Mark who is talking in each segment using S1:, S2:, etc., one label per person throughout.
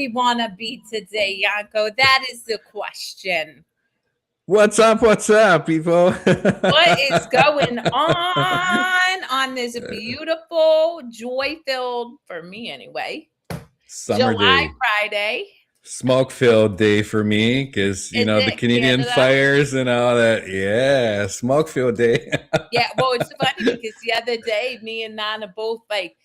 S1: we want to be today, Yanko? That is the question.
S2: What's up? What's up, people?
S1: What is going on this beautiful, joy-filled, for me anyway,
S2: Summer
S1: July
S2: day,
S1: Friday?
S2: smoke-filled day for me because
S1: Is
S2: the
S1: it
S2: Canadian
S1: Canada?
S2: fires and all that. Yeah, smoke-filled day.
S1: Yeah, well, it's funny because the other day, me and Nana both like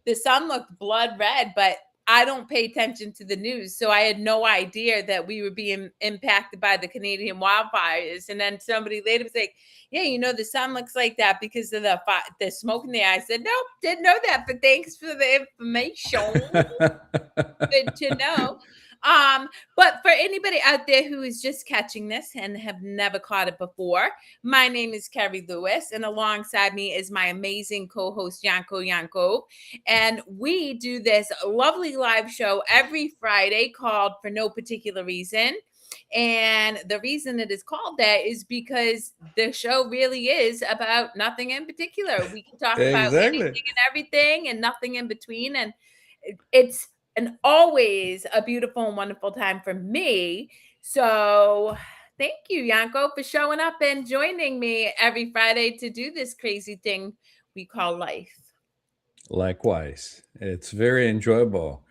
S1: the sun looked blood red, but I don't pay attention to the news. So I had no idea that we were being impacted by the Canadian wildfires. And then somebody later was like, yeah, the sun looks like that because of the smoke in the air. I said, nope, didn't know that, but thanks for the information. Good to know. But for anybody out there who is just catching this and have never caught it before, my name is Kerri Lewis, and alongside me is my amazing co-host Yankov. And we do this lovely live show every Friday called For No Particular Reason. And the reason it is called that is because the show really is about nothing in particular. We can talk about anything
S2: Exactly.
S1: and everything and nothing in between. And it's always a beautiful and wonderful time for me. So thank you, Yanko, for showing up and joining me every Friday to do this crazy thing we call life.
S2: Likewise, it's very enjoyable.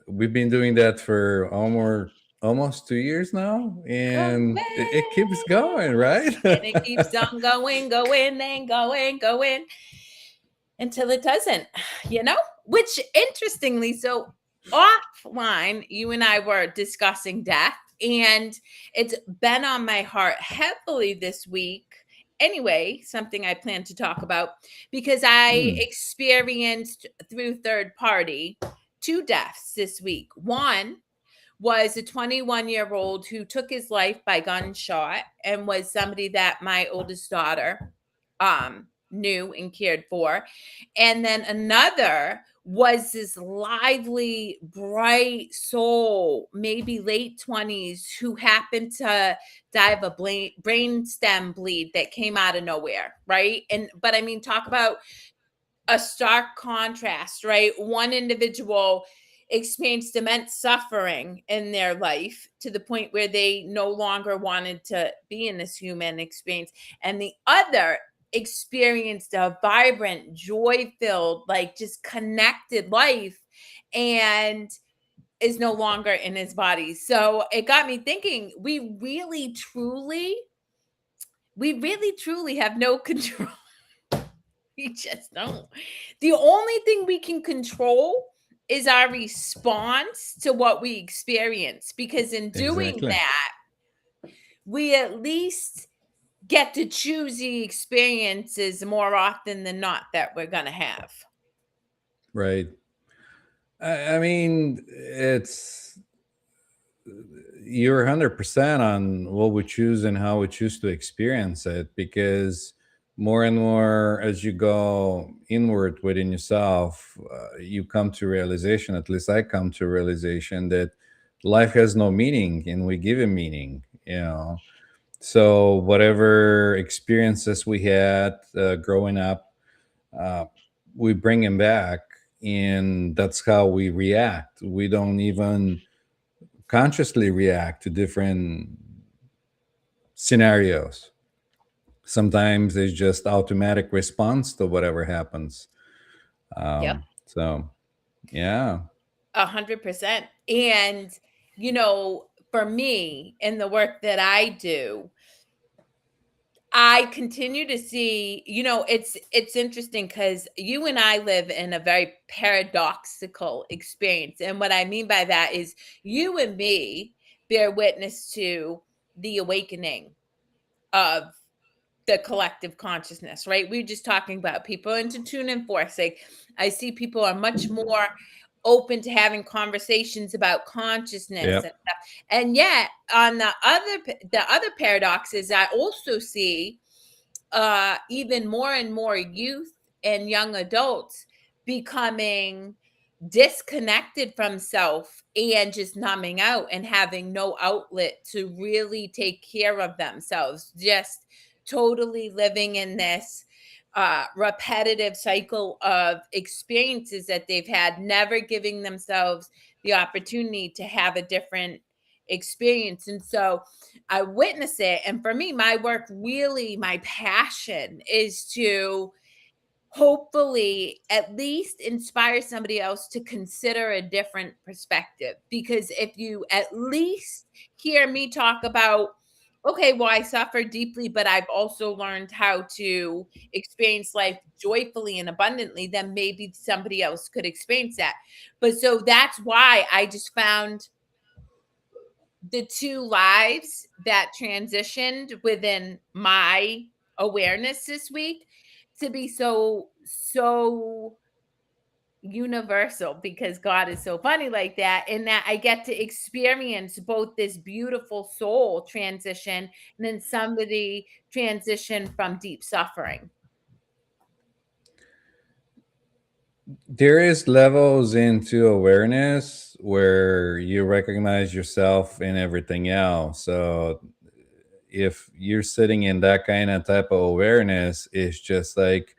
S2: We've been doing that for almost 2 years now, and it keeps going, right?
S1: And it keeps on going and going until it doesn't, which interestingly, so offline, you and I were discussing death, and it's been on my heart heavily this week. Anyway, something I plan to talk about because I experienced through third party 2 deaths this week. One was a 21-year-old who took his life by gunshot and was somebody that my oldest daughter knew and cared for. And then another was this lively, bright soul, maybe late 20s, who happened to die of a brain stem bleed that came out of nowhere, right? But I mean, talk about a stark contrast, right? One individual experienced immense suffering in their life to the point where they no longer wanted to be in this human experience, and the other experienced a vibrant, joy-filled, like just connected life and is no longer in his body. So it got me thinking, we really truly have no control. We just don't. The only thing we can control is our response to what we experience, because in doing
S2: Exactly.
S1: that, we at least get to choose the experiences more often than not that we're going to have.
S2: Right. I mean, you're 100% on what we choose and how we choose to experience it, because more and more as you go inward within yourself, you come to realization, at least I come to realization, that life has no meaning and we give it meaning. So whatever experiences we had growing up, uh, we bring them back, and that's how we react. We don't even consciously react to different scenarios. Sometimes it's just automatic response to whatever happens.
S1: Yep.
S2: So yeah.
S1: 100%. And, for me in the work that I do, I continue to see, it's interesting because you and I live in a very paradoxical experience. And what I mean by that is you and me bear witness to the awakening of the collective consciousness, right? We're just talking about people, and to tune in for, like, I see people are much more open to having conversations about consciousness and stuff. And yet on the other paradox is I also see even more and more youth and young adults becoming disconnected from self and just numbing out and having no outlet to really take care of themselves, just totally living in this repetitive cycle of experiences that they've had, never giving themselves the opportunity to have a different experience. And so I witness it. And for me, my work really, my passion is to hopefully at least inspire somebody else to consider a different perspective. Because if you at least hear me talk about, okay, well, I suffer deeply, but I've also learned how to experience life joyfully and abundantly, then maybe somebody else could experience that. But so that's why I just found the two lives that transitioned within my awareness this week to be so universal, because God is so funny like that, in that I get to experience both this beautiful soul transition and then somebody transition from deep suffering.
S2: There is levels into awareness where you recognize yourself in everything else. So if you're sitting in that kind of type of awareness, it's just like,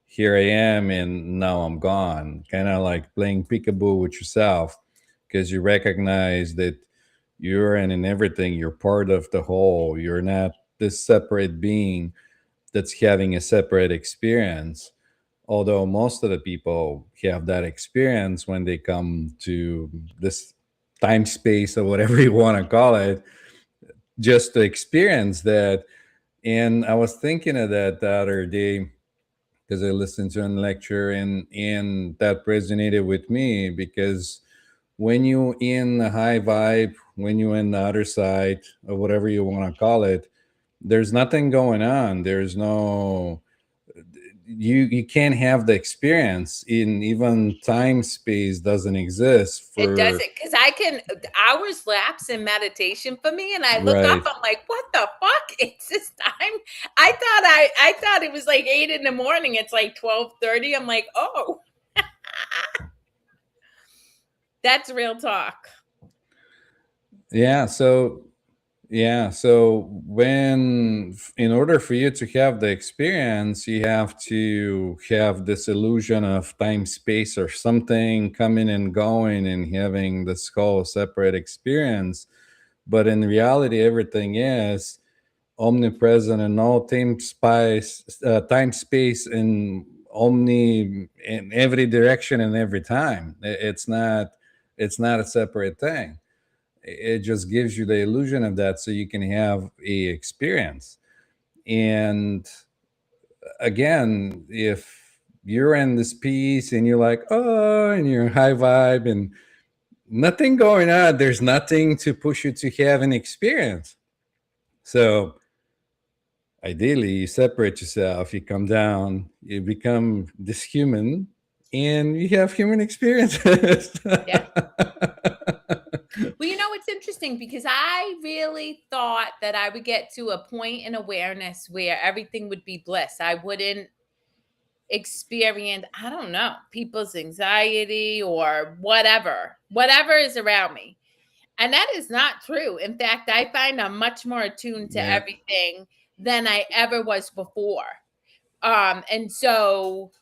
S2: here I am and now I'm gone, kind of like playing peekaboo with yourself, because you recognize that you're in everything, you're part of the whole, you're not this separate being that's having a separate experience. Although most of the people have that experience when they come to this time space or whatever you want to call it, just to experience that. And I was thinking of that the other day because I listened to a lecture, and that resonated with me, because when you in the high vibe, when you in the other side or whatever you want to call it, there's nothing going on. There's no, you can't have the experience, in even time space doesn't exist
S1: It
S2: for.
S1: doesn't, because I can hours lapse in meditation for me, and I look up,
S2: Right.
S1: I'm like, what the fuck? It's this time. I thought it was like 8 in the morning. It's like 12:30. I'm like, oh, that's real talk.
S2: Yeah, so when, in order for you to have the experience, you have to have this illusion of time space or something coming and going and having this whole separate experience. But in reality, everything is omnipresent and all time space in omni in every direction and every time. It's not a separate thing. It just gives you the illusion of that so you can have a experience. And again, if you're in this piece and you're like, oh, and you're in high vibe and nothing going on, there's nothing to push you to have an experience. So ideally, you separate yourself, you come down, you become this human, and you have human experiences.
S1: Yeah. Well, it's interesting because I really thought that I would get to a point in awareness where everything would be bliss. I wouldn't experience, I don't know, people's anxiety or whatever is around me. And that is not true. In fact, I find I'm much more attuned to
S2: Yeah,
S1: everything than I ever was before. And so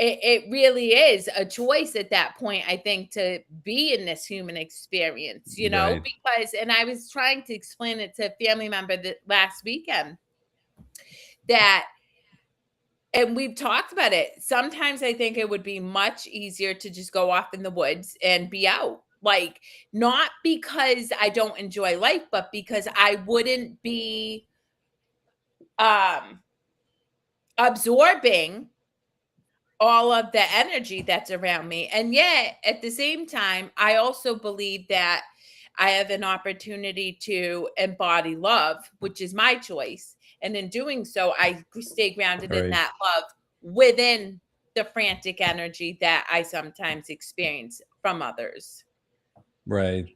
S1: it really is a choice at that point, I think, to be in this human experience,
S2: right,
S1: because, and I was trying to explain it to a family member that last weekend, that, and we've talked about it. Sometimes I think it would be much easier to just go off in the woods and be out. Like, not because I don't enjoy life, but because I wouldn't be um absorbing all of the energy that's around me. And yet, at the same time, I also believe that I have an opportunity to embody love, which is my choice. And in doing so, I stay grounded in
S2: right,
S1: that love within the frantic energy that I sometimes experience from others.
S2: right.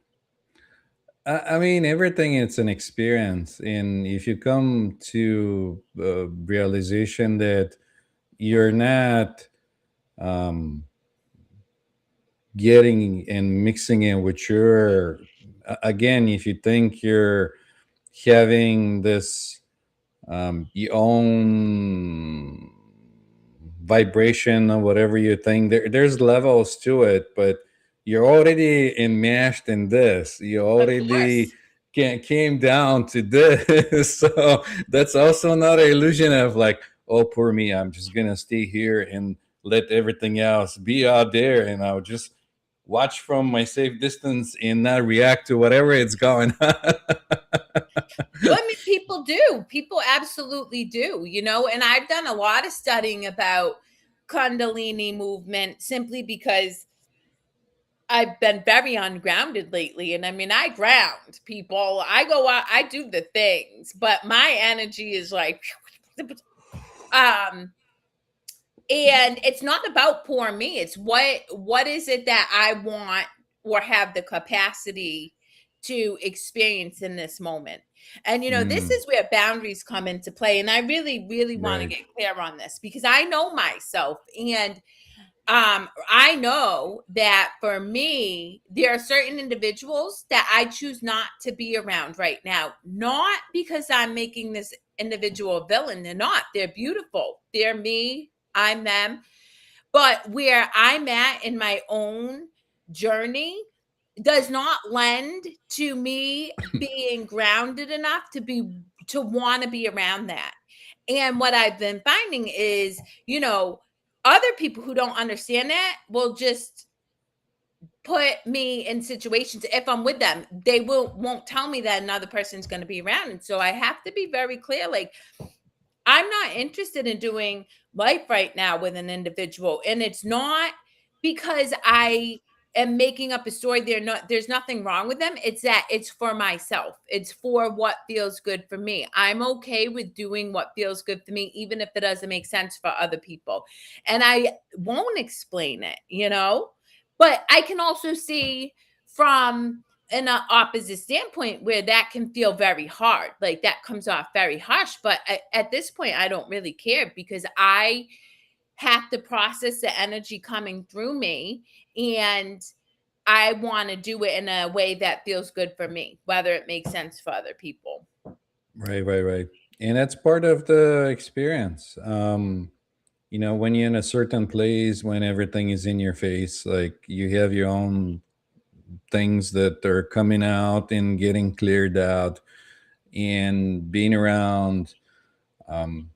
S2: I mean, everything it's an experience, and if you come to realization that you're not um, getting and mixing it with your, again, if you think you're having this your own vibration or whatever you think. There's levels to it, but you're already enmeshed in this. You
S1: Of
S2: already
S1: course.
S2: came down to this. So that's also another illusion of like, oh, poor me. I'm just gonna stay here and let everything else be out there, and I'll just watch from my safe distance and not react to whatever it's going on.
S1: Well, I mean, people do. People absolutely do, and I've done a lot of studying about Kundalini movement simply because I've been very ungrounded lately. And I mean, I ground people. I go out, I do the things, but my energy is like, um, and it's not about poor me. It's what is it that I want or have the capacity to experience in this moment. And this
S2: Mm,
S1: is where boundaries come into play. And I really, really want to
S2: right.
S1: get clear on this because I know myself, and I know that for me, there are certain individuals that I choose not to be around right now, not because I'm making this individual a villain. They're not. They're beautiful. They're me. I'm them. But where I'm at in my own journey does not lend to me being grounded enough to want to be around that. And what I've been finding is, other people who don't understand that will just put me in situations. If I'm with them, they won't tell me that another person's going to be around. And so I have to be very clear, like, I'm not interested in doing life right now with an individual. And it's not because I am making up a story. There's nothing wrong with them. It's that it's for myself. It's for what feels good for me. I'm okay with doing what feels good for me, even if it doesn't make sense for other people. And I won't explain it. But I can also see from an opposite standpoint where that can feel very hard, like that comes off very harsh, but at this point I don't really care because I have to process the energy coming through me, and I want to do it in a way that feels good for me, whether it makes sense for other people.
S2: Right, right, right. And that's part of the experience. When you're in a certain place, when everything is in your face, like you have your own things that are coming out and getting cleared out, and being around um,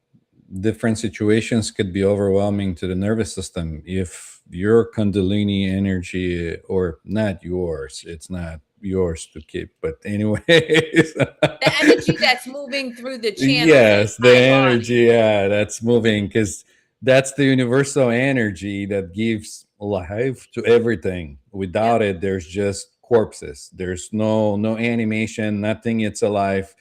S2: different situations could be overwhelming to the nervous system if your kundalini energy, or not yours, it's not yours to keep, but anyways.
S1: The energy that's moving through the channels in
S2: Yes, the
S1: my
S2: energy,
S1: body.
S2: yeah, that's moving, because that's the universal energy that gives life to everything.
S1: Yep.
S2: Without it, there's just corpses. There's no animation, nothing. It's alive.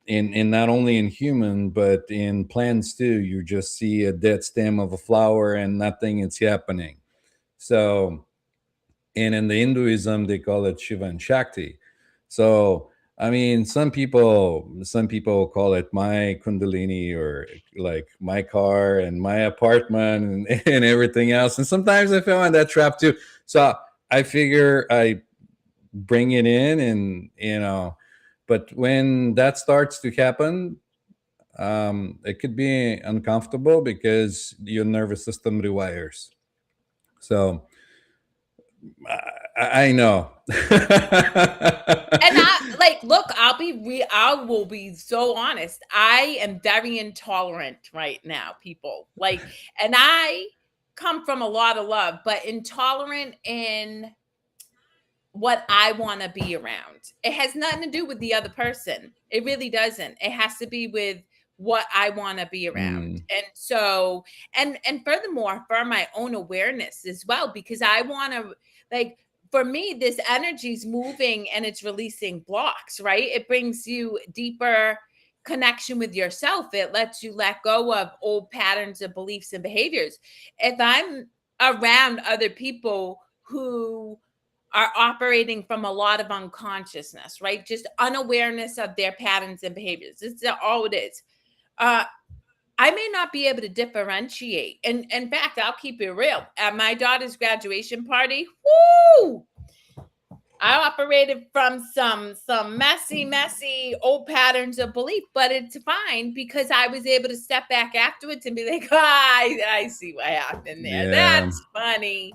S2: In not only in human but in plants too. You just see a dead stem of a flower and nothing is happening. So, and in the Hinduism, they call it Shiva and Shakti. So, I mean, some people call it my Kundalini, or like my car and my apartment, and everything else. And sometimes I fell in that trap too. So I figure I bring it in, and but when that starts to happen, it could be uncomfortable because your nervous system rewires. So I know.
S1: And look, I will be so honest. I am very intolerant right now, people. And I come from a lot of love, but intolerant in what I want to be around. It has nothing to do with the other person. It really doesn't. It has to be with what I want to be around.
S2: Mm,
S1: And so, and furthermore, for my own awareness as well, because I want to, like, for me, this energy is moving and it's releasing blocks, right? It brings you deeper connection with yourself. It lets you let go of old patterns of beliefs and behaviors. If I'm around other people who are operating from a lot of unconsciousness, right? Just unawareness of their patterns and behaviors. This is all it is. Uh, I may not be able to differentiate. And in fact, I'll keep it real. At my daughter's graduation party, whoo! I operated from some messy old patterns of belief, but it's fine because I was able to step back afterwards and be like, I see what happened there.
S2: Yeah.
S1: That's funny,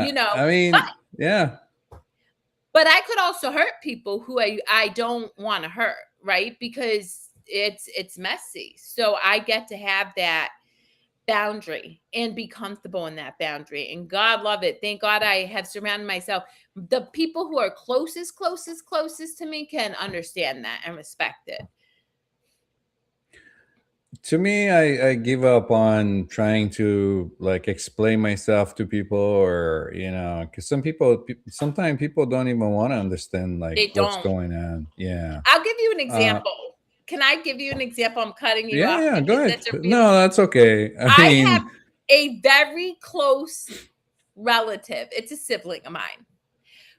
S1: you know.
S2: I
S1: But
S2: mean, yeah.
S1: but I could also hurt people who I don't want to hurt, right? Because it's messy. So I get to have that boundary and be comfortable in that boundary. And God love it. Thank God I have surrounded myself. The people who are closest to me can understand that and respect it.
S2: To me, I give up on trying to like explain myself to people, or because sometimes people don't even want to understand like
S1: They
S2: what's
S1: don't.
S2: going on. Yeah.
S1: I'll give you an
S2: uh
S1: example. Can I give you an example? I'm cutting you
S2: yeah,
S1: off
S2: yeah, go
S1: because
S2: ahead.
S1: that's a real.
S2: No, that's okay. I
S1: I have
S2: mean,
S1: a very close relative. It's a sibling of mine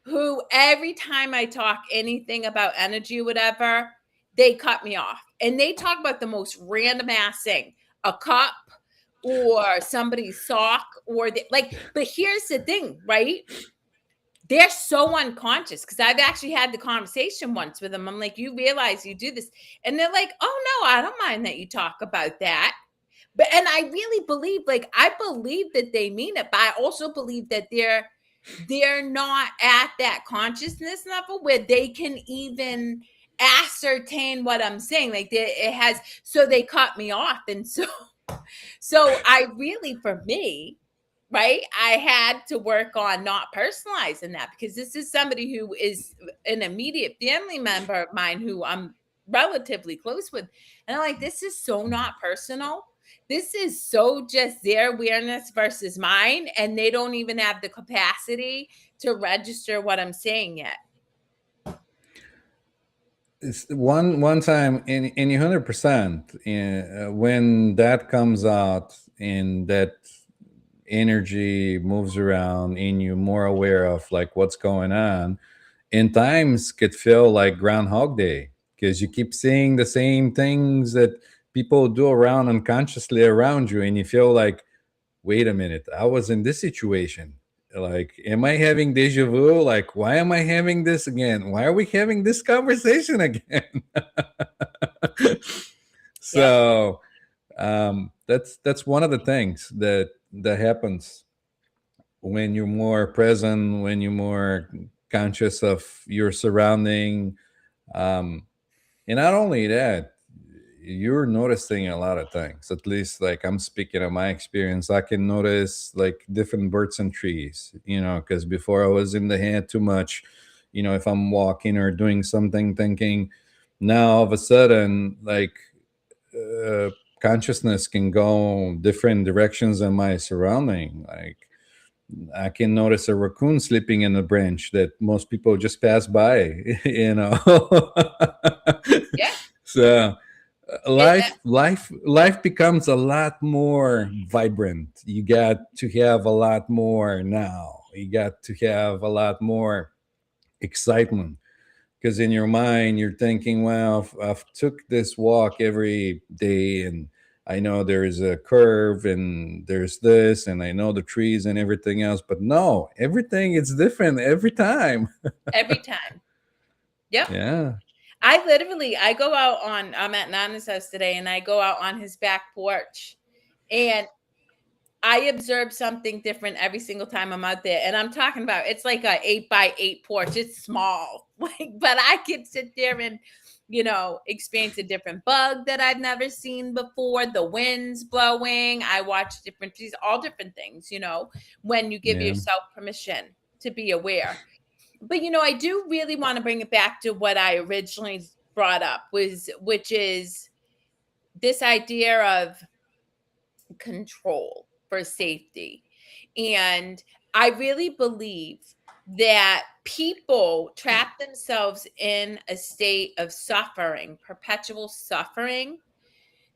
S1: who every time I talk anything about energy or whatever, they cut me off. And they talk about the most random ass thing, a cup or somebody's sock or but here's the thing, right? They're so unconscious because I've actually had the conversation once with them. I'm like, you realize you do this. And they're like, oh no, I don't mind that you talk about that. But and I really believe, like, I believe that they mean it, but I also believe that they're not at that consciousness level where they can even ascertain what I'm saying. Like it has, so they cut me off. And so I really, for me, right, I had to work on not personalizing that because this is somebody who is an immediate family member of mine who I'm relatively close with. And I'm like, this is so not personal. This is so just their awareness versus mine. And they don't even have the capacity to register what I'm saying yet.
S2: it's one time in 100%, when that comes out and that energy moves around and you're more aware of like what's going on, and times could feel like Groundhog Day because you keep seeing the same things that people do around unconsciously around you, and you feel like, wait a minute, I was in this situation. Like, am I having deja vu? Like, why am I having this again? Why are we having this conversation again?
S1: Yep.
S2: So that's one of the things that happens when you're more present, when you're more conscious of your surrounding. um, and not only that, you're noticing a lot of things. At least, like, I'm speaking of my experience, I can notice like different birds and trees, because before I was in the head too much, if I'm walking or doing something, thinking. Now all of a sudden, like, uh, consciousness can go different directions in my surrounding. Like, I can notice a raccoon sleeping in a branch that most people just pass by, you know.
S1: Yeah.
S2: So
S1: It,
S2: life becomes a lot more vibrant. You got to have a lot more now. You got to have a lot more excitement, because in your mind you're thinking, well, I've took this walk every day, and I know there is a curve and there's this, and I know the trees and everything else, but no, everything is different every time.
S1: every time. Yep.
S2: Yeah.
S1: I go out I'm at Nana's house today and I go out on his back porch and I observe something different every single time I'm out there. And I'm talking about it's like a 8x8 porch. It's small. Like, but I could sit there and, experience a different bug that I've never seen before. The wind's blowing. I watch different trees, all different things, when you give
S2: Yeah.
S1: yourself permission to be aware. But I do really want to bring it back to what I originally brought up which is this idea of control for safety. And I really believe that people trap themselves in a state of suffering, perpetual suffering,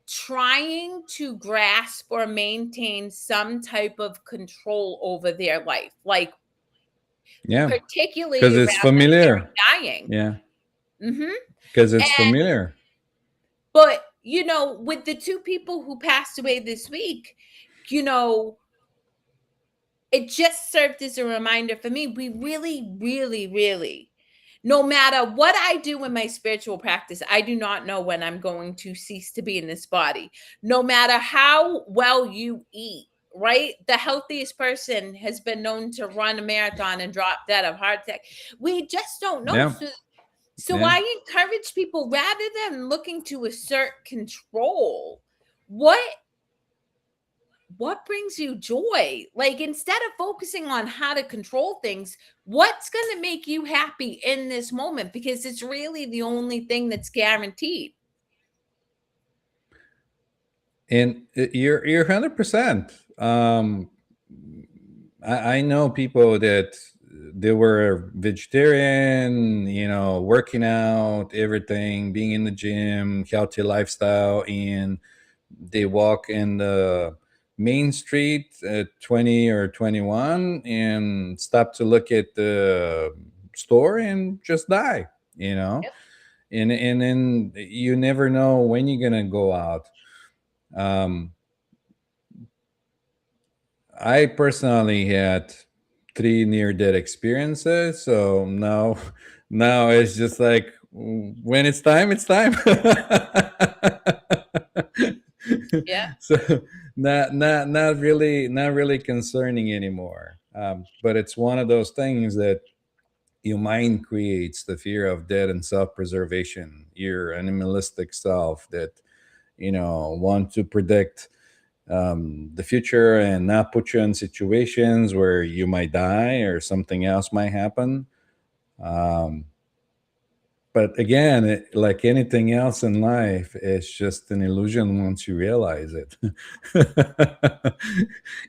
S1: trying to grasp or maintain some type of control over their life, like
S2: Yeah, because
S1: particularly
S2: it's
S1: around the fear
S2: familiar.
S1: of dying.
S2: Yeah,
S1: Hmm.
S2: because it's familiar.
S1: But, with the two people who passed away this week, you know, it just served as a reminder for me. We really, really, really No matter what I do in my spiritual practice, I do not know when I'm going to cease to be in this body. No matter how well you eat, right? The healthiest person has been known to run a marathon and drop dead of heart attack. We just don't know.
S2: Yeah.
S1: So
S2: Yeah.
S1: I encourage people, rather than looking to assert control, what brings you joy? Like, instead of focusing on how to control things, what's going to make you happy in this moment? Because it's really the only thing that's guaranteed.
S2: And you're 100%. I know people that they were vegetarian, working out, everything, being in the gym, healthy lifestyle, and they walk in the main street at 20 or 21 and stop to look at the store and just die, you know?
S1: Yep.
S2: And then you never know when you're gonna go out. Um, I personally had three near death experiences, so now now it's just like when it's time, it's time.
S1: Yeah.
S2: So not really concerning anymore. But it's one of those things that your mind creates the fear of death and self-preservation. Your animalistic self that want to predict the future and not put you in situations where you might die or something else might happen. Um, but again, like anything else in life, it's just an illusion once you realize it.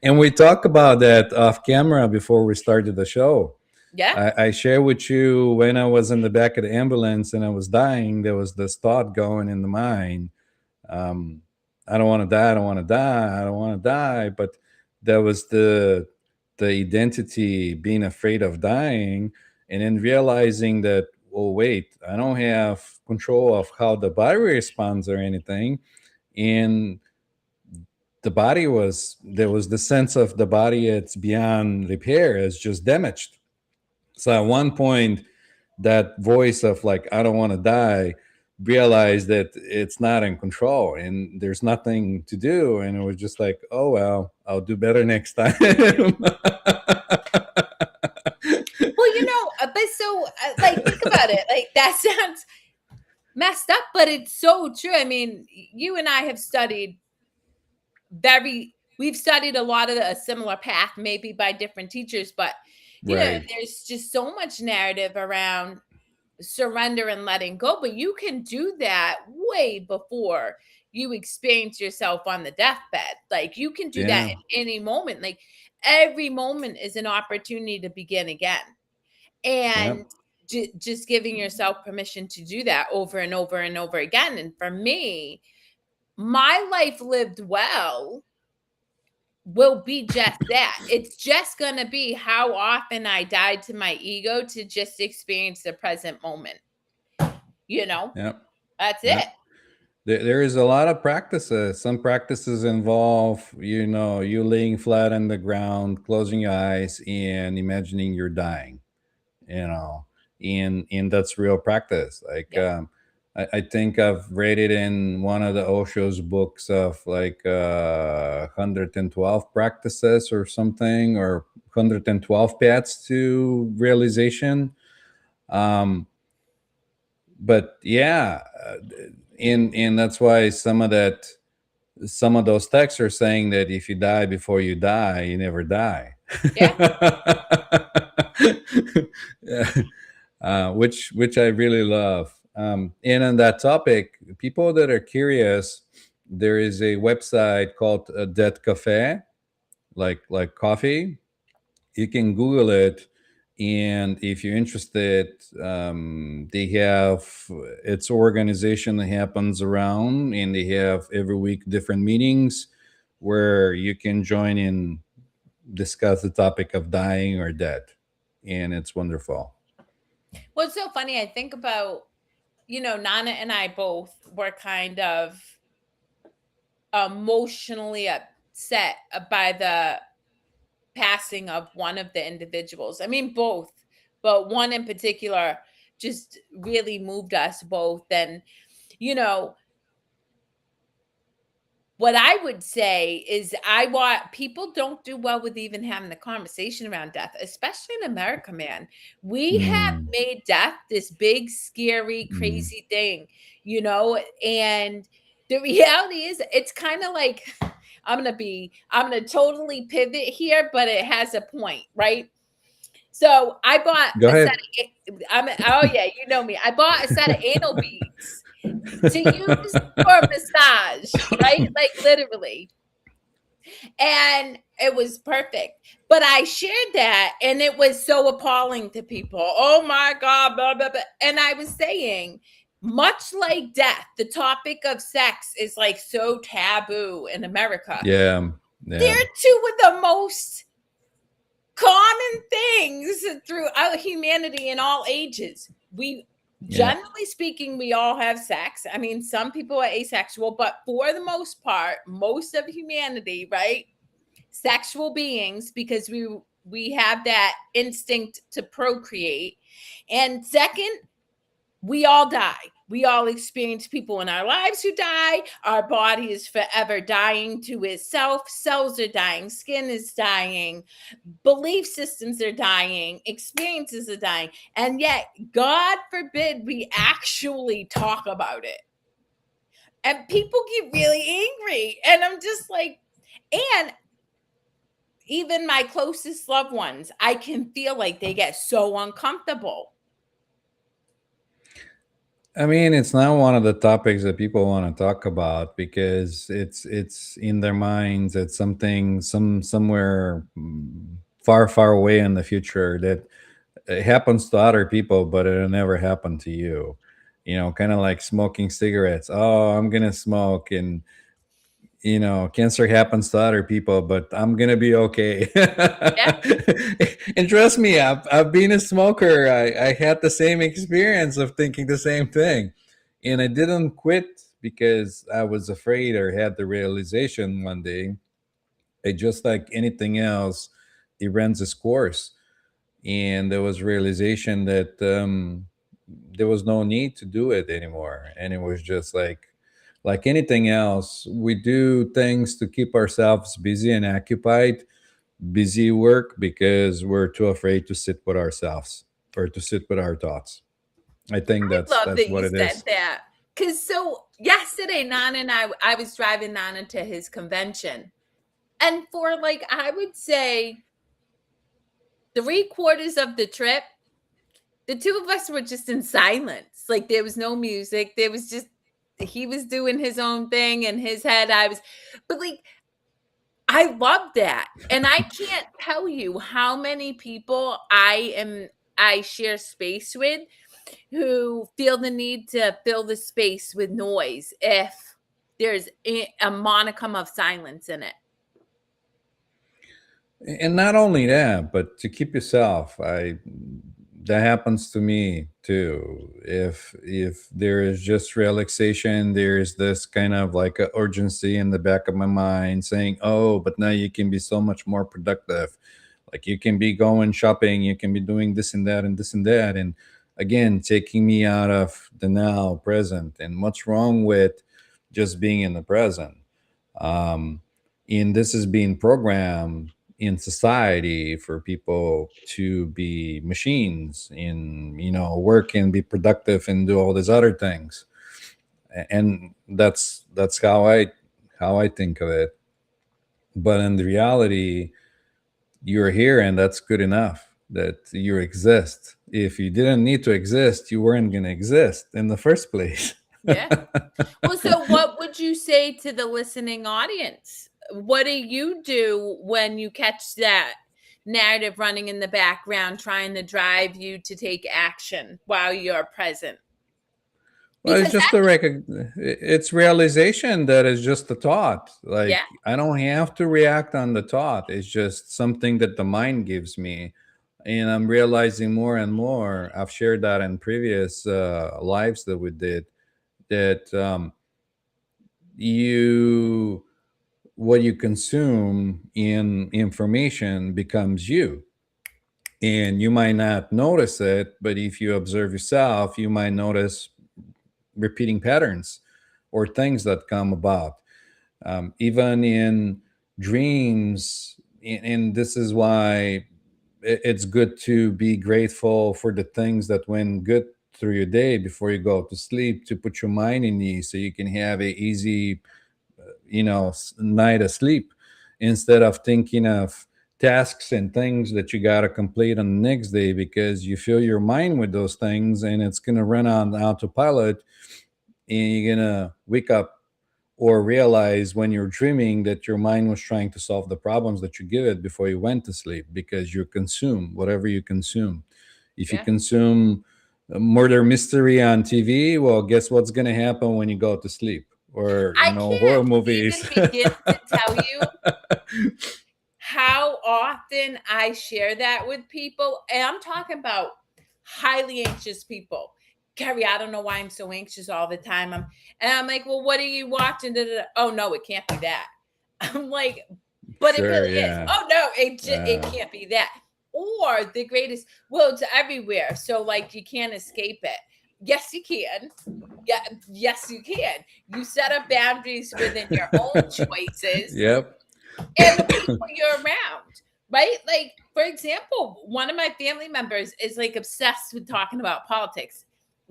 S2: And we talk about that off camera before we started the show.
S1: Yeah.
S2: I share with you when I was in the back of the ambulance and I was dying, there was this thought going in the mind. um, I don't want to die. I don't want to die. I don't want to die. But that was the identity being afraid of dying, and then realizing that, oh wait, I don't have control of how the body responds or anything. And the body was there was the sense of the body, it's beyond repair, it's just damaged. So at one point, that voice of like, I don't want to die, realized that it's not in control and there's nothing to do. And it was just like, oh, well, I'll do better next time.
S1: Well, but so, like, think about it. Like, that sounds messed up, but it's so true. I mean, you and I have studied we've studied a lot of a similar path, maybe by different teachers, but
S2: Right.
S1: there's just so much narrative around surrender and letting go, but you can do that way before you experience yourself on the deathbed. Like, you can do that
S2: Yeah.
S1: in any moment. Like, every moment is an opportunity to begin again. And
S2: Yep.
S1: just giving yourself permission to do that over and over and over again. And for me, my life lived well will be just that. It's just going to be how often I died to my ego to just experience the present moment. You know,
S2: Yep.
S1: that's it.
S2: Yep. There is a lot of practices. Some practices involve, you laying flat on the ground, closing your eyes, and imagining you're dying. You know, and that's real practice. Like,
S1: Yep.
S2: I think I've read it in one of the Osho's books of like 112 practices or something, or 112 paths to realization. Um, but yeah, and that's why some of those texts are saying that if you die before you die, you never die.
S1: Yeah.
S2: Yeah. Which I really love. And on that topic, people that are curious, there is a website called Dead Cafe, like coffee. You can Google it, and if you're interested, they have its organization that happens around, and they have every week different meetings where you can join in, discuss the topic of dying or dead, and it's wonderful.
S1: Well, it's so funny. I think about, Nana and I both were kind of emotionally upset by the passing of one of the individuals. I mean, both, but one in particular just really moved us both. And, you know, what I would say is I want people don't do well with even having the conversation around death, especially in America, man. We have
S2: Mm,
S1: made death this big, scary,
S2: mm.
S1: crazy thing, and the reality is it's kind of like I'm gonna totally pivot here, but it has a point, right? So I bought
S2: Go
S1: a set
S2: ahead.
S1: of oh yeah, you know me. I bought a set of anal beads to use for massage, right? Like literally. And it was perfect. But I shared that and it was so appalling to people. Oh my God, blah, blah, blah. And I was saying, much like death, the topic of sex is like so taboo in America.
S2: Yeah,
S1: They're
S2: yeah,
S1: two of the most common things throughout humanity in all ages. We
S2: yeah.
S1: generally speaking, we all have sex. I mean, some people are asexual, but for the most part, most of humanity, right? Sexual beings because we have that instinct to procreate. And second, we all die. We all experience people in our lives who die. Our body is forever dying to itself. Cells are dying. Skin is dying. Belief systems are dying. Experiences are dying. And yet, God forbid we actually talk about it. And people get really angry. And I'm just like, and even my closest loved ones, I can feel like they get so uncomfortable.
S2: I mean, it's not one of the topics that people want to talk about because it's in their minds. It's something somewhere far far away in the future that it happens to other people, but it'll never happen to you. You know, kind of like smoking cigarettes. Oh, I'm gonna smoke, and cancer happens to other people, but I'm gonna be okay.
S1: Yeah,
S2: And trust me, I've been a smoker. I had the same experience of thinking the same thing, and I didn't quit because I was afraid or had the realization one day. It just like anything else, it runs its course, and there was realization that there was no need to do it anymore, and it was just like anything else, we do things to keep ourselves busy and occupied, busy work, because we're too afraid to sit with ourselves or to sit with our thoughts. I think
S1: I love
S2: that's
S1: that
S2: what
S1: you
S2: it
S1: said
S2: is.
S1: that. Because so yesterday, Nana and I was driving Nana to his convention. And for like, I would say 3/4 of the trip, the two of us were just in silence. Like there was no music. There was just, he was doing his own thing in his head. But like, I love that. And I can't tell you how many people I share space with who feel the need to fill the space with noise if there's a monicum of silence in it.
S2: And not only that, but to keep yourself. I That happens to me too. If there is just relaxation, there's this kind of like a urgency in the back of my mind saying, oh, but now you can be so much more productive. Like you can be going shopping, you can be doing this and that and this and that, and again taking me out of the now present. And what's wrong with just being in the present? um and this is being programmed in society for people to be machines in, work and be productive and do all these other things. And that's how I think of it. But in the reality, you're here, and that's good enough that you exist. If you didn't need to exist, you weren't going to exist in the first place.
S1: Yeah. Well, so what would you say to the listening audience? What do you do when you catch that narrative running in the background trying to drive you to take action while you're present?
S2: Well, it's
S1: Because
S2: just
S1: that,
S2: it's realization that is just a thought.
S1: yeah,
S2: Like I don't have to react on the thought. It's just something that the mind gives me, and I'm realizing more and more. I've shared that in previous lives that we did. That you what you consume in information becomes you. And you might not notice it, but if you observe yourself, you might notice repeating patterns or things that come about. Even in dreams, and this is why it's good to be grateful for the things that went good through your day before you go to sleep, to put your mind in ease so you can have a easy night of sleep, instead of thinking of tasks and things that you got to complete on the next day, because you fill your mind with those things and it's going to run on autopilot, and you're going to wake up or realize when you're dreaming that your mind was trying to solve the problems that you give it before you went to sleep, because you consume whatever you consume. If you
S1: Yeah.
S2: consume murder mystery on TV, well, guess what's going to happen when you go to sleep? Or,
S1: I
S2: horror
S1: can't
S2: movies.
S1: even begin to tell you how often I share that with people. And I'm talking about highly anxious people. Kerri, I don't know why I'm so anxious all the time. And I'm like, well, what are you watching? Da, da, da. Oh no, it can't be that. I'm like, but it
S2: Sure,
S1: really is.
S2: yeah.
S1: Oh no, it can't be that. Or the greatest, well, it's everywhere. So like you can't escape it. Yes, you can. Yeah, yes, you can. You set up boundaries within your own choices
S2: Yep.
S1: and the people you're around, right? Like, for example, one of my family members is like obsessed with talking about politics.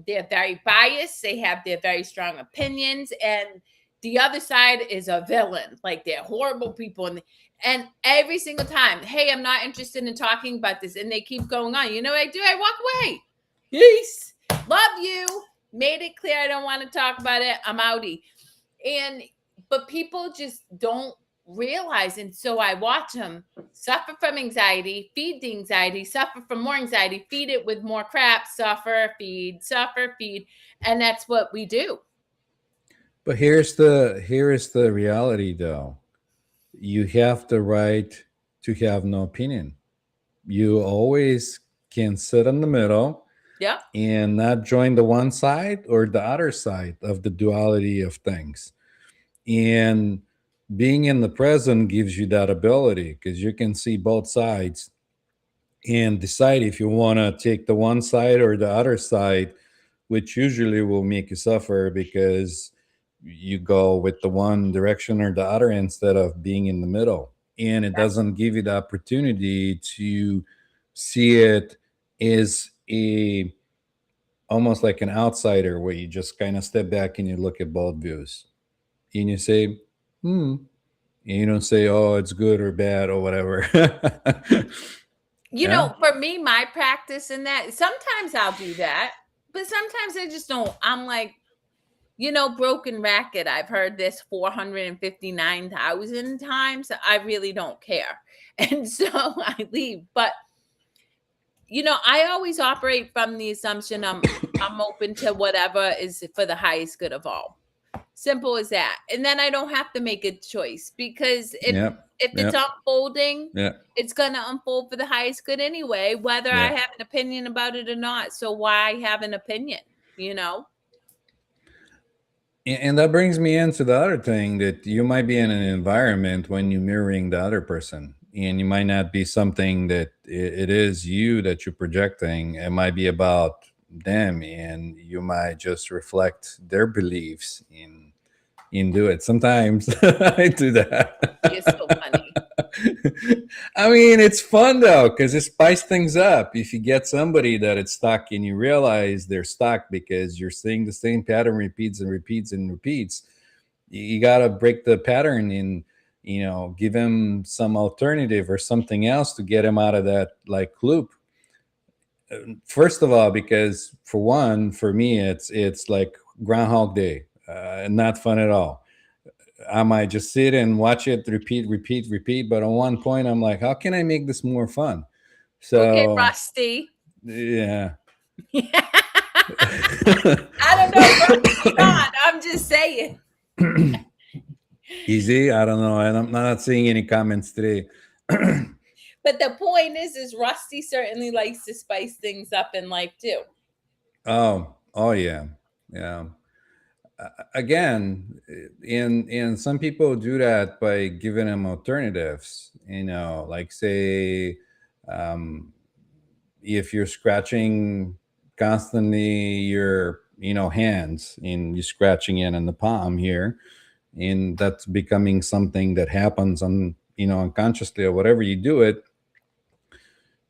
S1: They're very biased, they have their very strong opinions, and the other side is a villain. Like they're horrible people. And every single time, hey, I'm not interested in talking about this. And they keep going on. You know what I do? I walk away. Peace. Love you. Made it clear I don't want to talk about it. I'm outie. And but people just don't realize, and so I watch them suffer from anxiety, feed the anxiety, suffer from more anxiety, feed it with more crap, suffer, feed, and that's what we do.
S2: But here is the reality though. You have the right to have no opinion. You always can sit in the middle
S1: Yeah.
S2: and not join the one side or the other side of the duality of things. And being in the present gives you that ability, because you can see both sides and decide if you want to take the one side or the other side, which usually will make you suffer because you go with the one direction or the other instead of being in the middle. And it doesn't give you the opportunity to see it as a almost like an outsider, where you just kind of step back and you look at both views and you say, hmm. And you don't say, oh, it's good or bad or whatever.
S1: You
S2: Yeah.
S1: know, for me, my practice in that, sometimes I'll do that, but sometimes I just don't. I'm like, broken racket. I've heard this 459,000 times. I really don't care. And so I leave. But I always operate from the assumption I'm open to whatever is for the highest good of all. Simple as that. And then I don't have to make a choice, because
S2: Yep.
S1: if it's
S2: Yep.
S1: unfolding,
S2: Yep.
S1: it's going to unfold for the highest good anyway, whether I
S2: Yep.
S1: have an opinion about it or not. So why have an opinion,
S2: And that brings me into the other thing, that you might be in an environment when you're mirroring the other person, and you might not be something that it is you that you're projecting. It might be about them, and you might just reflect their beliefs in do it. Sometimes I do
S1: You're so
S2: that.
S1: funny.
S2: I mean, it's fun though, because it spices things up. If you get somebody that it's stuck and you realize they're stuck because you're seeing the same pattern repeats and repeats and repeats, you got to break the pattern and give him some alternative or something else to get him out of that like loop. First of all, because for one, for me, it's like Groundhog Day, not fun at all. I might just sit and watch it repeat, repeat, repeat. But on one point, I'm like, how can I make this more fun?
S1: Okay,
S2: So,
S1: Rusty.
S2: yeah.
S1: I don't know, Rusty not. I'm just saying.
S2: Easy. I don't know. And I'm not seeing any comments today.
S1: But the point is Rusty certainly likes to spice things up in life too.
S2: Oh yeah, yeah. Again, and some people do that by giving them alternatives. Like say, um, if you're scratching constantly your hands, and you're scratching it in the palm here, and that's becoming something that happens on unconsciously, or whatever you do it,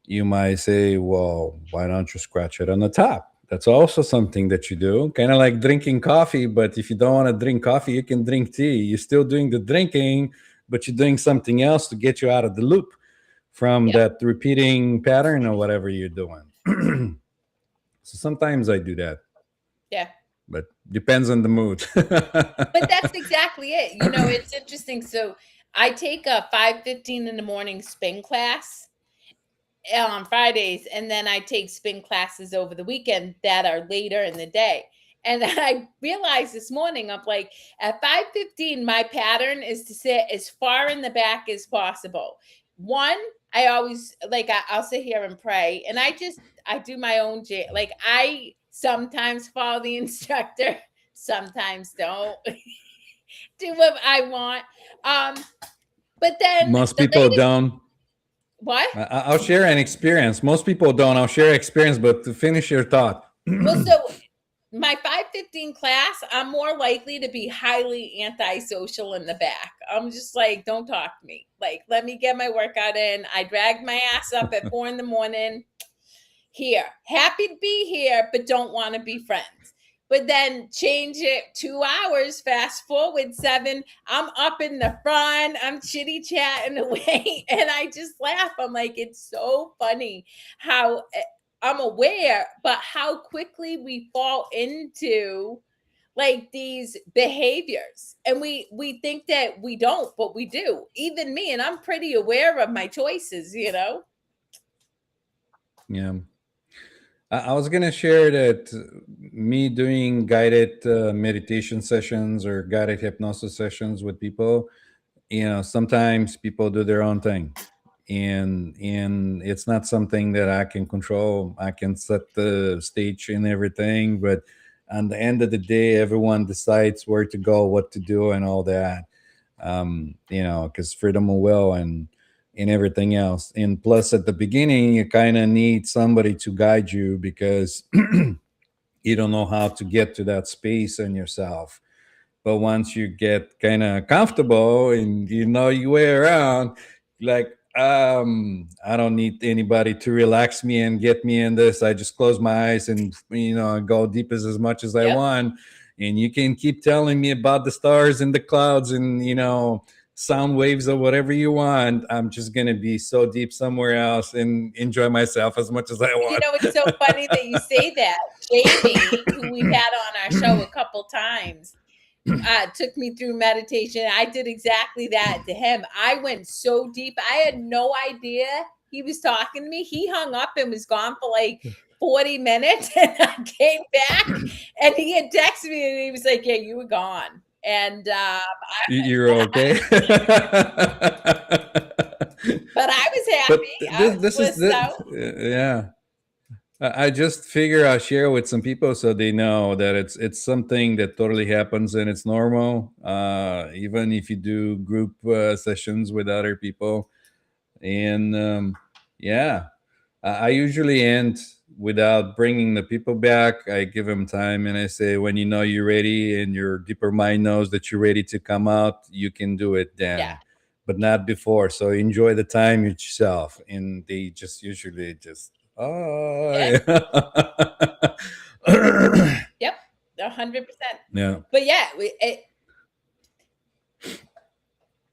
S2: you might say, well, why don't you scratch it on the top? That's also something that you do, kind of like drinking coffee. But if you don't want to drink coffee, you can drink tea. You're still doing the drinking, but you're doing something else to get you out of the loop from
S1: Yep.
S2: that repeating pattern or whatever you're doing. So sometimes I do that,
S1: Yeah.
S2: but depends on the mood.
S1: But that's exactly it. It's interesting. So I take a 5:15 in the morning spin class on Fridays, and then I take spin classes over the weekend that are later in the day. And I realized this morning, I'm like, at 5:15, my pattern is to sit as far in the back as possible. One, I always like I'll sit here and pray, and I do my own like I sometimes follow the instructor, sometimes don't do what I want. Um, but then
S2: Most
S1: the
S2: people
S1: lady,
S2: don't.
S1: what?
S2: I'll share an experience. Most people don't. I'll share experience, but to finish your thought.
S1: Well, so my 5:15 class, I'm more likely to be highly antisocial in the back. I'm just like, don't talk to me. Like, let me get my workout in. I dragged my ass up at 4 in the morning. Here, happy to be here, but don't want to be friends. But then change it 2 hours, fast forward 7. I'm up in the front, I'm chitty chatting away, and I just laugh. I'm like, it's so funny how I'm aware, but how quickly we fall into like these behaviors, and we think that we don't, but we do. Even me, and I'm pretty aware of my choices.
S2: Yeah. I was going to share that me doing guided meditation sessions or guided hypnosis sessions with people, sometimes people do their own thing. And it's not something that I can control. I can set the stage and everything, but on the end of the day, everyone decides where to go, what to do, and all that. Because freedom of will and everything else. And plus, at the beginning, you kind of need somebody to guide you because you don't know how to get to that space in yourself. But once you get kind of comfortable and you know your way around, like, I don't need anybody to relax me and get me in this. I just close my eyes and go deep as much as I
S1: Yep.
S2: want. And you can keep telling me about the stars and the clouds and sound waves or whatever you want. I'm just gonna be so deep somewhere else and enjoy myself as much as I want.
S1: It's so funny that you say that. Jamie, who we've had on our show a couple times, took me through meditation. I did exactly that to him. I went so deep. I had no idea he was talking to me. He hung up and was gone for like 40 minutes. And I came back and he had texted me and he was like, yeah, you were gone. And
S2: You're okay.
S1: but I was
S2: But
S1: happy. I
S2: this
S1: was
S2: this is
S1: blissed
S2: the
S1: out.
S2: yeah. I just figure I'll share with some people so they know that it's something that totally happens and it's normal. Even if you do group sessions with other people, and yeah, I usually end without bringing the people back. I give them time and I say, when you know you're ready and your deeper mind knows that you're ready to come out, you can do it
S1: Yeah.
S2: then, but not before. So enjoy the time yourself. And they just usually just, oh,
S1: Yeah.
S2: yeah.
S1: Yep. 100%.
S2: Yeah.
S1: But yeah,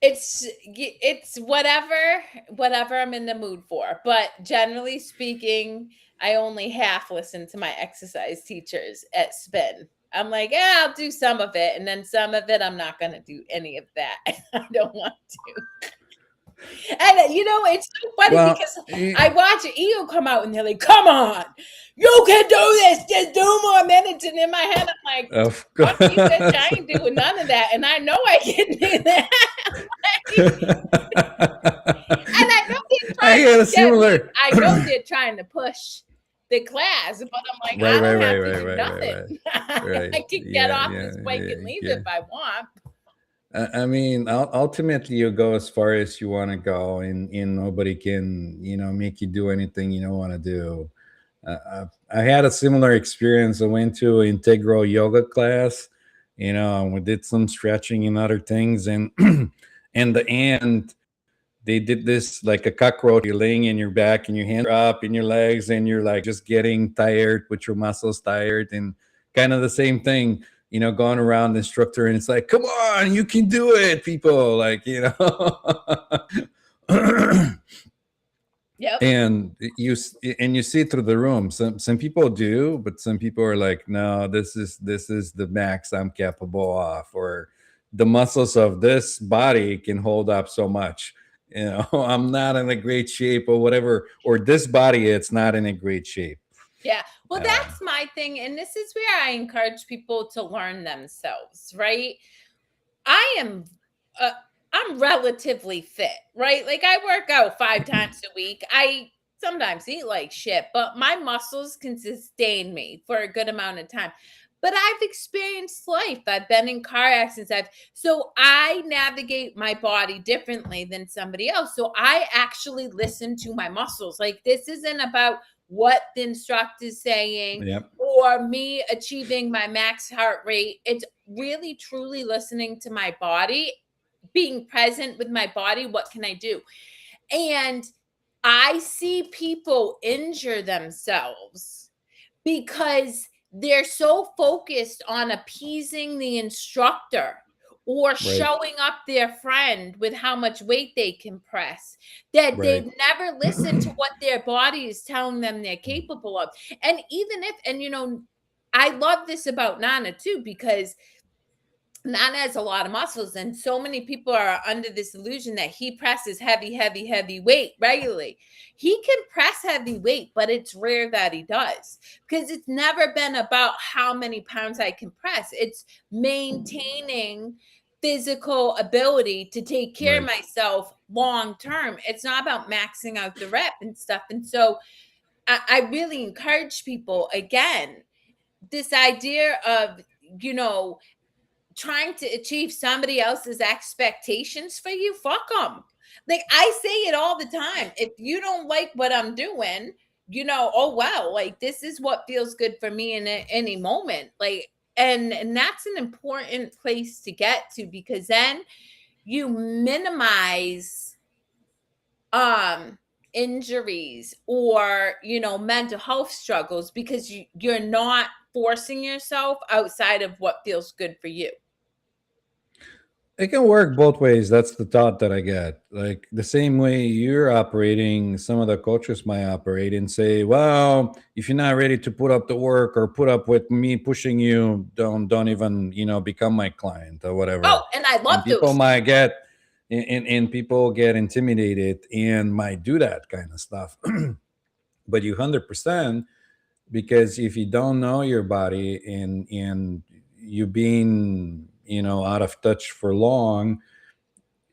S1: it's whatever I'm in the mood for, but generally speaking, I only half listen to my exercise teachers at spin. I'm like, yeah, I'll do some of it, and then some of it I'm not going to do any of that. I don't want to. And it's so funny
S2: Well,
S1: because I watch an ego come out and they're like, come on, you can do this, just 2 more minutes. And in my head, I'm like,
S2: of
S1: fuck
S2: course.
S1: you, bitch, I ain't doing none of that. And I know I can do that. And I know they're
S2: I
S1: trying
S2: had
S1: to
S2: a
S1: get me.
S2: similar.
S1: I know they're trying to push the class, but I'm like,
S2: Right,
S1: I
S2: right,
S1: don't
S2: right,
S1: have to
S2: right,
S1: do
S2: right, right,
S1: nothing.
S2: right.
S1: I
S2: Right.
S1: can get
S2: Yeah,
S1: off
S2: yeah,
S1: this bike
S2: yeah,
S1: and leave
S2: yeah.
S1: if I want.
S2: I mean, ultimately, you go as far as you want to go, and nobody can, make you do anything you don't want to do. I had a similar experience. I went to an integral yoga class, and we did some stretching and other things, and in the end, they did this like a cockroach. You're laying in your back, and your hands are up in your legs, and you're like just getting tired, with your muscles tired, and kind of the same thing. Going around the instructor, and it's like, come on, you can do it, people. Like,
S1: Yep.
S2: and you see through the room. Some people do, but some people are like, no, this is the max I'm capable of, or the muscles of this body can hold up so much. I'm not in a great shape, or whatever, or this body, it's not in a great shape.
S1: Yeah. Well,
S2: um,
S1: that's my thing. And this is where I encourage people to learn themselves, right? I am uh, I'm relatively fit, right? Like I work out 5 times a week. I sometimes eat like shit, but my muscles can sustain me for a good amount of time. But I've experienced life. I've been in car accidents. So I navigate my body differently than somebody else. So I actually listen to my muscles. Like this isn't about what the instructor's saying
S2: yep.
S1: or me achieving my max heart rate. It's really truly listening to my body, being present with my body. What can I do? And I see people injure themselves because they're so focused on appeasing the instructor or
S2: Right.
S1: showing up their friend with how much weight they can press that
S2: Right.
S1: they've never listened to what their body is telling them they're capable of. And even if, and I love this about Nana too, because Nana has a lot of muscles, and so many people are under this illusion that he presses heavy, heavy, heavy weight regularly. He can press heavy weight, but it's rare that he does because it's never been about how many pounds I can press. It's maintaining physical ability to take care of
S2: Right.
S1: myself long term. It's not about maxing out the rep and stuff. And so I really encourage people again, this idea of, trying to achieve somebody else's expectations for you, fuck them. Like I say it all the time. If you don't like what I'm doing, oh well, like this is what feels good for me in any moment. Like, and that's an important place to get to because then you minimize injuries or mental health struggles because you're not forcing yourself outside of what feels good for you.
S2: It can work both ways. That's the thought that I get. Like the same way you're operating, some of the coaches might operate and say, "Well, if you're not ready to put up the work or put up with me pushing you, don't even become my client or
S1: Oh,
S2: whatever."
S1: and I
S2: And
S1: love
S2: people
S1: those.
S2: might get and people get intimidated and might do that kind of stuff. But you 100%, because if you don't know your body, and you been out of touch for long,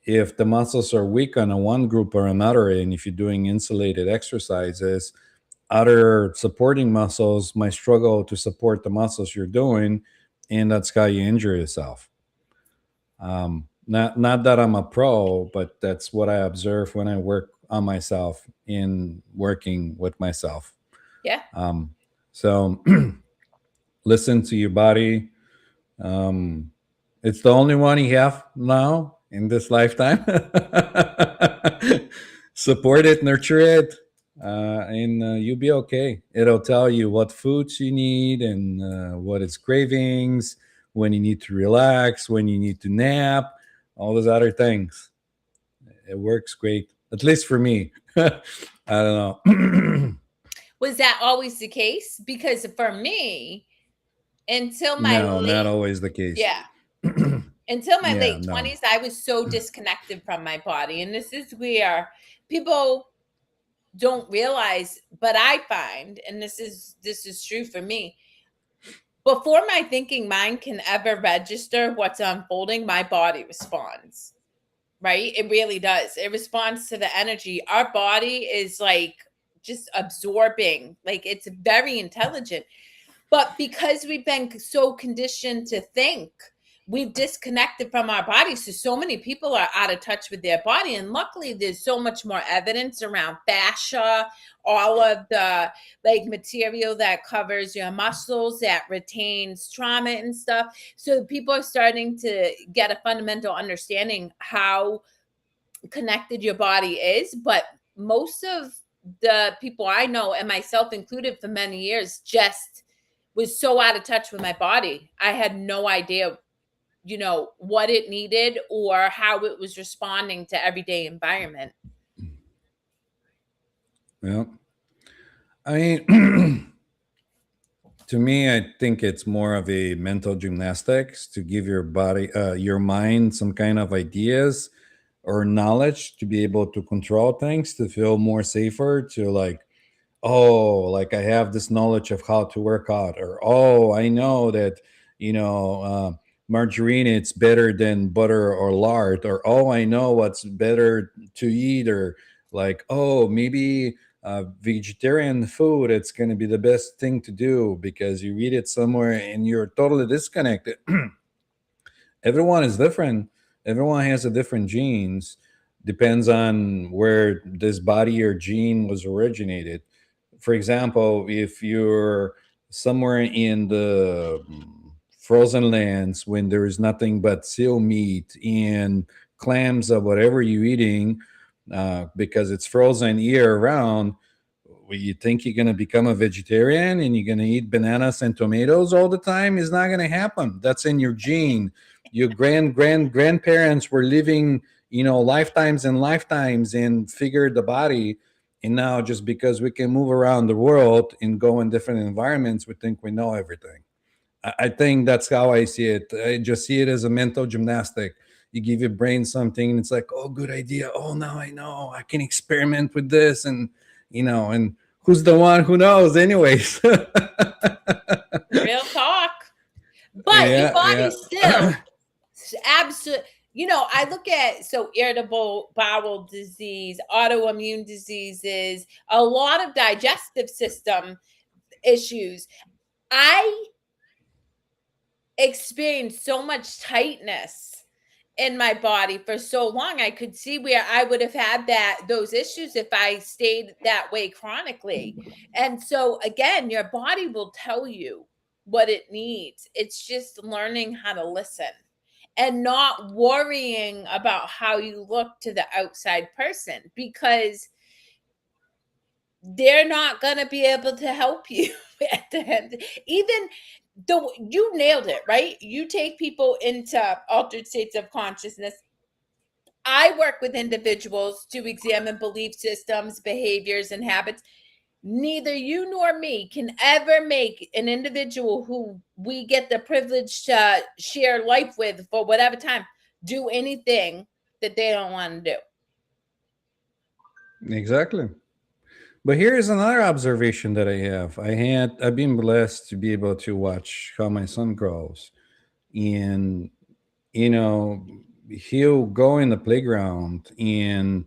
S2: if the muscles are weak on a one group or another, and if you're doing insulated exercises, other supporting muscles might struggle to support the muscles you're doing, and that's how you injure yourself. Not that I'm a pro, but that's what I observe when I work on myself in working with myself.
S1: Yeah.
S2: So listen to your body. Um, it's the only one you have now in this lifetime. Support it, nurture it, and you'll be okay. It'll tell you what foods you need, and what its cravings, when you need to relax, when you need to nap, all those other things. It works great, at least for me. I don't know.
S1: Was that always the case? Because for me, until my
S2: No, not
S1: late
S2: always the case.
S1: yeah, until my
S2: Yeah,
S1: late
S2: no.
S1: 20s, I was so disconnected from my body. And this is where people don't realize, but I find, and this is true for me, before my thinking mind can ever register what's unfolding, my body responds. Right? It really does. It responds to the energy. Our body is like just absorbing, like it's very intelligent. But because we've been so conditioned to think we've disconnected from our bodies. So many people are out of touch with their body. And luckily, there's so much more evidence around fascia, all of the like material that covers your muscles, that retains trauma and stuff. So people are starting to get a fundamental understanding how connected your body is. But most of the people I know, and myself included for many years, just was so out of touch with my body. I had no idea, what it needed or how it was responding to everyday environment.
S2: Yeah. I mean, to me, I think it's more of a mental gymnastics to give your body, your mind, some kind of ideas or knowledge to be able to control things, to feel more safer, to like, oh, like I have this knowledge of how to work out, or oh, I know that margarine it's better than butter or lard, or oh, I know what's better to eat, or like oh, maybe vegetarian food it's going to be the best thing to do because you read it somewhere and you're totally disconnected. Everyone is different. Everyone has a different genes. Depends on where this body or gene was originated. For example, if you're somewhere in the frozen lands when there is nothing but seal meat and clams or whatever you're eating, because it's frozen year round, you think you're going to become a vegetarian and you're going to eat bananas and tomatoes all the time? Is not going to happen. That's in your gene. Your grandparents were living, lifetimes and lifetimes and figured the body. And now, just because we can move around the world and go in different environments, we think we know everything. I think that's how I see it. I just see it as a mental gymnastic. You give your brain something, and it's like, oh, good idea. Oh, now I know. I can experiment with this, and who's the one who knows, anyways?
S1: Real talk. But your
S2: Yeah,
S1: body
S2: yeah.
S1: still absolutely, I look at irritable bowel disease, autoimmune diseases, a lot of digestive system issues. I experienced so much tightness in my body for so long. I could see where I would have had those issues if I stayed that way chronically. And so again, your body will tell you what it needs. It's just learning how to listen and not worrying about how you look to the outside person, because they're not going to be able to help you at the end. Even though you nailed it, right? You take people into altered states of consciousness. I work with individuals to examine belief systems, behaviors, and habits. Neither you nor me can ever make an individual who we get the privilege to share life with for whatever time do anything that they don't want to do.
S2: Exactly. But here's another observation that I have. I've been blessed to be able to watch how my son grows. And you know, he'll go in the playground and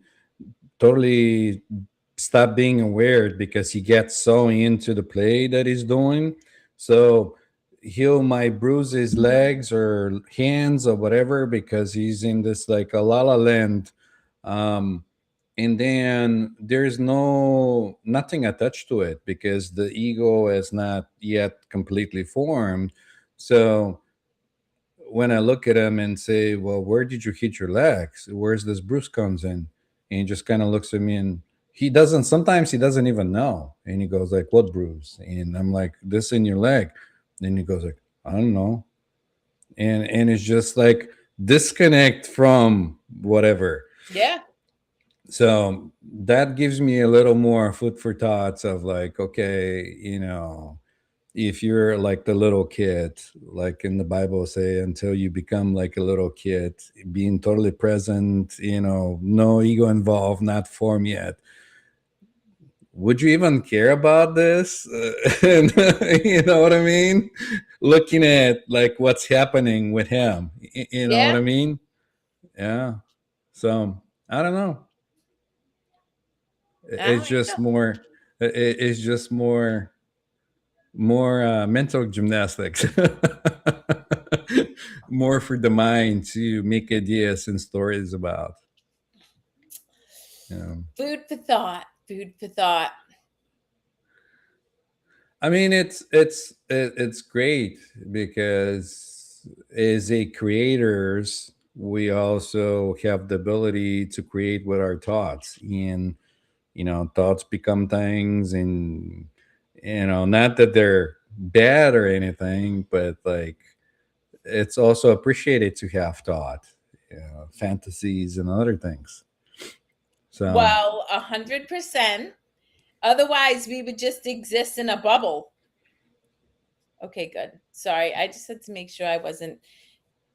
S2: totally stop being aware because he gets so into the play that he's doing. So he'll might bruise his legs or hands or whatever because he's in this like a la la land. Um, and then there's nothing attached to it because the ego is not yet completely formed. So when I look at him and say, "Well, where did you hit your legs? Where's this bruise comes in?" And he just kind of looks at me and he doesn't. Sometimes he doesn't even know, and he goes like, "What bruise?" And I'm like, "This in your leg." Then he goes like, "I don't know," and it's just like disconnect from whatever.
S1: Yeah.
S2: So that gives me a little more food for thoughts of like, okay, if you're like the little kid, like in the Bible say, until you become like a little kid, being totally present, no ego involved, not formed yet. Would you even care about this? And, you know what I mean? Looking at like what's happening with him, you know what
S1: Yeah.
S2: I mean? Yeah. So I don't know.
S1: I
S2: It's
S1: don't
S2: just
S1: know.
S2: more. It's just more mental gymnastics. more for the mind to make ideas and stories about. Yeah.
S1: Food for thought. Food for thought.
S2: I mean, it's great because as a creators, we also have the ability to create with our thoughts, and thoughts become things, and not that they're bad or anything, but like it's also appreciated to have thought, fantasies and other things. So,
S1: Well, 100%. Otherwise, we would just exist in a bubble. Okay, good. Sorry, I just had to make sure I wasn't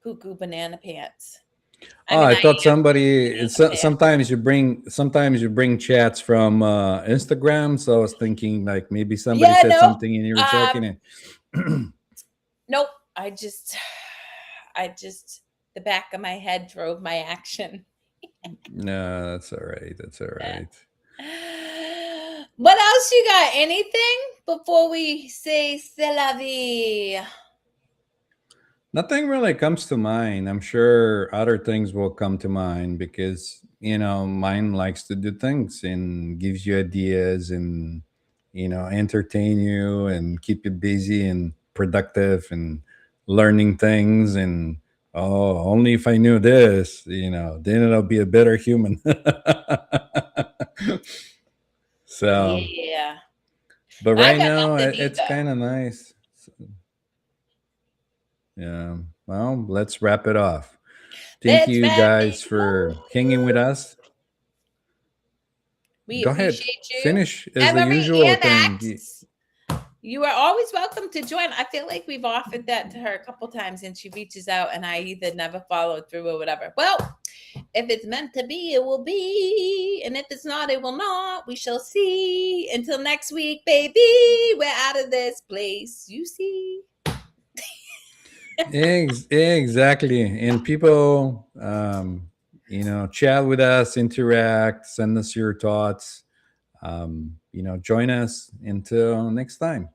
S1: cuckoo banana pants. I
S2: oh,
S1: mean,
S2: I
S1: I
S2: thought
S1: am
S2: somebody.
S1: banana pants.
S2: Sometimes you bring chats from Instagram. So I was thinking like maybe somebody
S1: Yeah,
S2: said
S1: no.
S2: something and you were
S1: Um,
S2: checking it.
S1: nope. I just, the back of my head drove my action.
S2: No, that's all right. That's all right.
S1: What else you got? Anything before we say c'est la vie?
S2: Nothing really comes to mind. I'm sure other things will come to mind because, mind likes to do things and gives you ideas and, entertain you and keep you busy and productive and learning things. And, oh, only if I knew this, then I'll be a better human. So,
S1: Yeah.
S2: but
S1: I
S2: right
S1: got
S2: now,
S1: nothing
S2: it's
S1: either.
S2: kind of nice. Yeah. Well, let's wrap it off. Thank
S1: Let's
S2: you
S1: wrap it
S2: guys for hanging with
S1: up.
S2: us.
S1: We
S2: Go ahead.
S1: appreciate you.
S2: Finish as the
S1: Emery
S2: usual
S1: and
S2: thing.
S1: Max, you are always welcome to join. I feel like we've offered that to her a couple times and she reaches out and I either never followed through or whatever. Well, if it's meant to be, it will be. And if it's not, it will not. We shall see. Until next week, baby, we're out of this place. You see.
S2: Exactly. And people, chat with us, interact, send us your thoughts. Join us until next time.